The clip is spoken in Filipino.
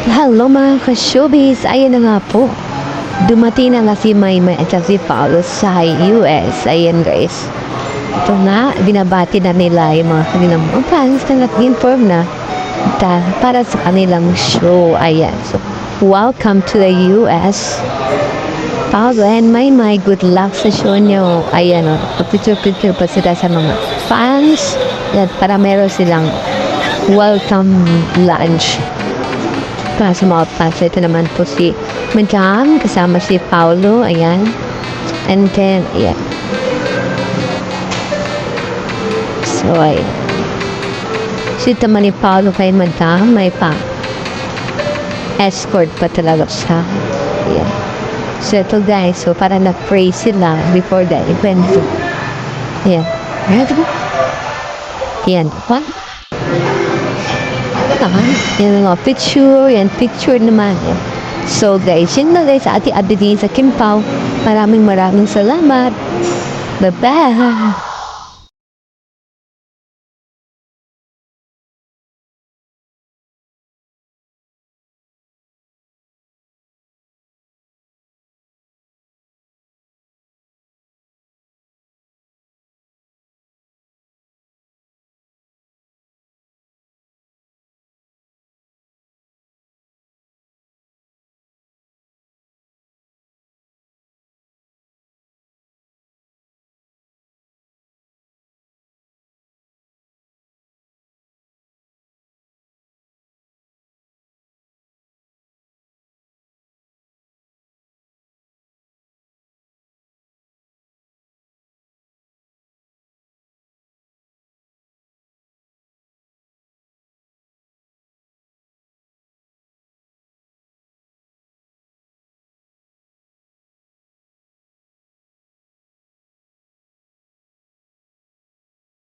Hello mga ka-showbiz! Ayan na nga po. Dumating na nga si Maymay at si Paolo sa US. Ayan guys. Ito na, binabati na nila yung mga kanilang mga fans na nag-inform na para sa kanilang show. Ayan. So, welcome to the US. Paolo and Maymay, good luck sa show nyo. Ayan o, picture-picture pa sila sa mga fans. At para meron silang welcome lunch. Para sa mga fans, ito naman po si Madam, kasama si Paolo, ayan. And then, ayan. So, ayan. Sito naman ni Paolo kay Madam, may escort pa talaga siya. Ayan. So, ito guys, so para na-pray sila before the event. Ayan. Ayan. What? Yan mga picture, yan picture naman. Yan. So guys, yun na guys, ati-ati din sa Kim Pao. Maraming salamat. Bye-bye.